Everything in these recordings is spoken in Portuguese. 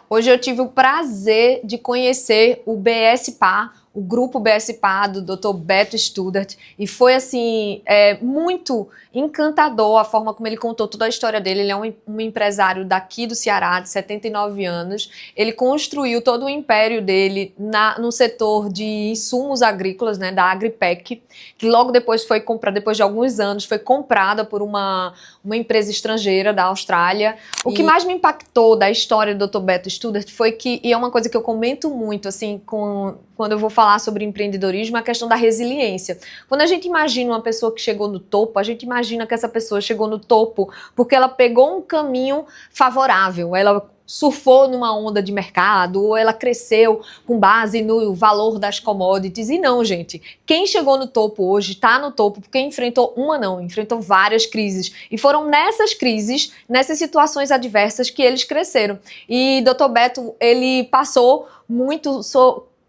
Hoje eu tive o prazer de conhecer o BSPA, o grupo BSPA do Dr. Beto Studart, e foi assim, muito encantador a forma como ele contou toda a história dele. Ele é um empresário daqui do Ceará, de 79 anos. Ele construiu todo o império dele no setor de insumos agrícolas, né, da Agripec, que logo depois foi comprada, depois de alguns anos, foi comprada por uma empresa estrangeira da Austrália. O que mais me impactou da história do Dr. Beto Studart foi que, e é uma coisa que eu comento muito, assim, quando eu vou falar sobre empreendedorismo, a questão da resiliência. Quando a gente imagina uma pessoa que chegou no topo, a gente imagina que essa pessoa chegou no topo porque ela pegou um caminho favorável, ela surfou numa onda de mercado, ou ela cresceu com base no valor das commodities. E não, gente. Quem chegou no topo hoje está no topo porque enfrentou enfrentou várias crises. E foram nessas crises, nessas situações adversas que eles cresceram. E Dr. Beto, ele passou muito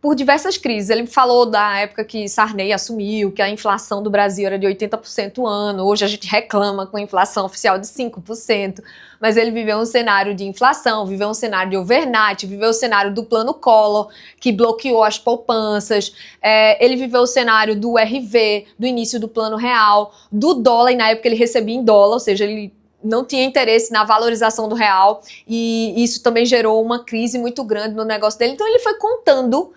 por diversas crises. Ele falou da época que Sarney assumiu, que a inflação do Brasil era de 80% ano. Hoje a gente reclama com a inflação oficial de 5%. Mas ele viveu um cenário de inflação, viveu um cenário de overnight, viveu o cenário do plano Collor, que bloqueou as poupanças. Ele viveu o cenário do RV, do início do plano real, do dólar, e na época ele recebia em dólar, ou seja, ele não tinha interesse na valorização do real, e isso também gerou uma crise muito grande no negócio dele. Então ele foi contando,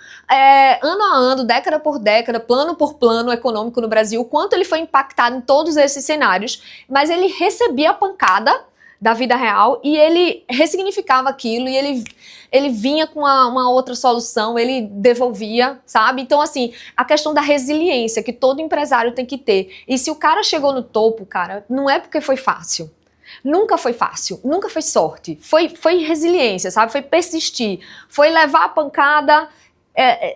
ano a ano, década por década, plano por plano econômico no Brasil, o quanto ele foi impactado em todos esses cenários, mas ele recebia a pancada da vida real e ele ressignificava aquilo, e ele vinha com uma outra solução, ele devolvia, sabe? Então, assim, a questão da resiliência que todo empresário tem que ter. E se o cara chegou no topo, cara, não é porque foi fácil. Nunca foi fácil, nunca foi sorte, foi resiliência, sabe? Foi persistir, foi levar a pancada,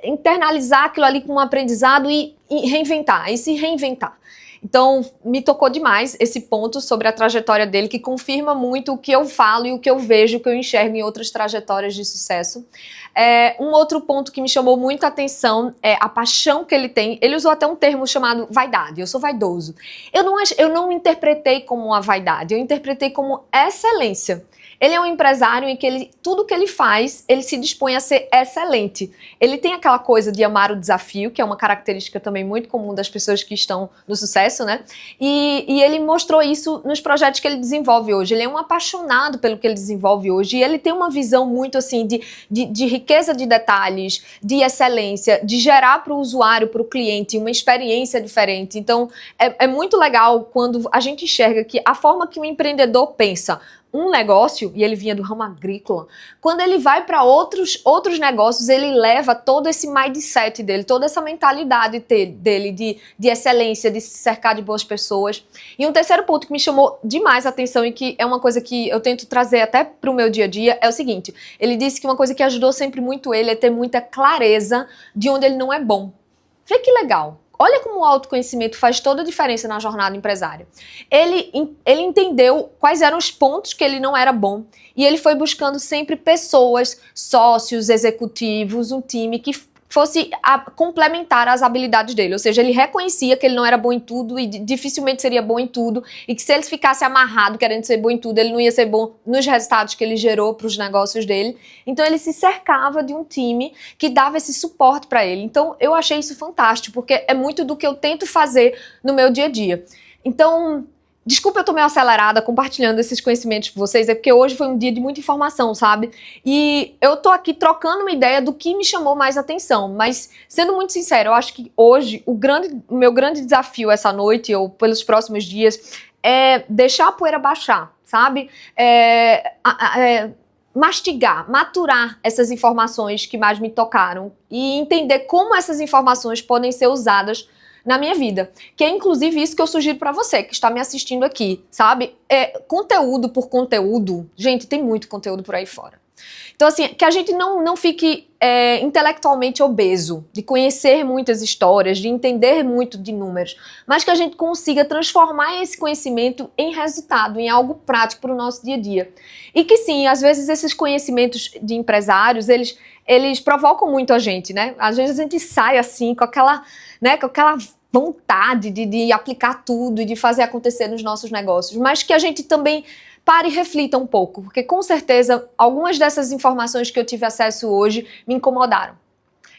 internalizar aquilo ali como um aprendizado e reinventar, e se reinventar. Então, me tocou demais esse ponto sobre a trajetória dele, que confirma muito o que eu falo e o que eu vejo, o que eu enxergo em outras trajetórias de sucesso. Um outro ponto que me chamou muita atenção é a paixão que ele tem. Ele usou até um termo chamado vaidade. Eu sou vaidoso. Eu não interpretei como uma vaidade, eu interpretei como excelência. Ele é um empresário em que tudo que ele faz, ele se dispõe a ser excelente. Ele tem aquela coisa de amar o desafio, que é uma característica também muito comum das pessoas que estão no sucesso, né? E ele mostrou isso nos projetos que ele desenvolve hoje. Ele é um apaixonado pelo que ele desenvolve hoje, e ele tem uma visão muito assim de riqueza de detalhes, de excelência, de gerar para o usuário, para o cliente, uma experiência diferente. Então, é muito legal quando a gente enxerga que a forma que o empreendedor pensa um negócio, e ele vinha do ramo agrícola, quando ele vai para outros negócios, ele leva todo esse mindset dele, toda essa mentalidade dele de excelência, de se cercar de boas pessoas. E um terceiro ponto que me chamou demais a atenção e que é uma coisa que eu tento trazer até para o meu dia a dia é o seguinte: ele disse que uma coisa que ajudou sempre muito ele é ter muita clareza de onde ele não é bom. Vê que legal. Olha como o autoconhecimento faz toda a diferença na jornada empresária. Ele entendeu quais eram os pontos que ele não era bom, e ele foi buscando sempre pessoas, sócios, executivos, um time que fosse complementar as habilidades dele. Ou seja, ele reconhecia que ele não era bom em tudo e dificilmente seria bom em tudo, e que se ele ficasse amarrado querendo ser bom em tudo, ele não ia ser bom nos resultados que ele gerou para os negócios dele. Então ele se cercava de um time que dava esse suporte para ele. Então eu achei isso fantástico, porque é muito do que eu tento fazer no meu dia a dia. Então, desculpa, eu tô meio acelerada compartilhando esses conhecimentos com vocês, é porque hoje foi um dia de muita informação, sabe? E eu tô aqui trocando uma ideia do que me chamou mais atenção, mas sendo muito sincera, eu acho que hoje o meu grande desafio essa noite ou pelos próximos dias é deixar a poeira baixar, sabe? Mastigar, maturar essas informações que mais me tocaram e entender como essas informações podem ser usadas na minha vida, que é inclusive isso que eu sugiro pra você que está me assistindo aqui, sabe? Conteúdo por conteúdo, gente, tem muito conteúdo por aí fora. Então, assim, que a gente não fique intelectualmente obeso, de conhecer muitas histórias, de entender muito de números, mas que a gente consiga transformar esse conhecimento em resultado, em algo prático para o nosso dia a dia. E que sim, às vezes esses conhecimentos de empresários, eles provocam muito a gente, né? Às vezes a gente sai assim, com aquela vontade de aplicar tudo e de fazer acontecer nos nossos negócios, mas que a gente também pare e reflita um pouco, porque com certeza algumas dessas informações que eu tive acesso hoje me incomodaram.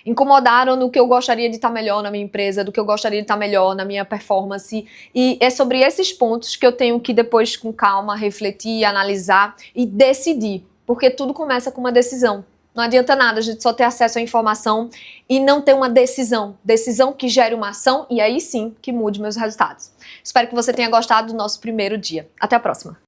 Incomodaram no que eu gostaria de estar melhor na minha empresa, do que eu gostaria de estar melhor na minha performance. E é sobre esses pontos que eu tenho que depois, com calma, refletir, analisar e decidir. Porque tudo começa com uma decisão. Não adianta nada a gente só ter acesso à informação e não ter uma decisão. Decisão que gere uma ação e aí sim que mude meus resultados. Espero que você tenha gostado do nosso primeiro dia. Até a próxima!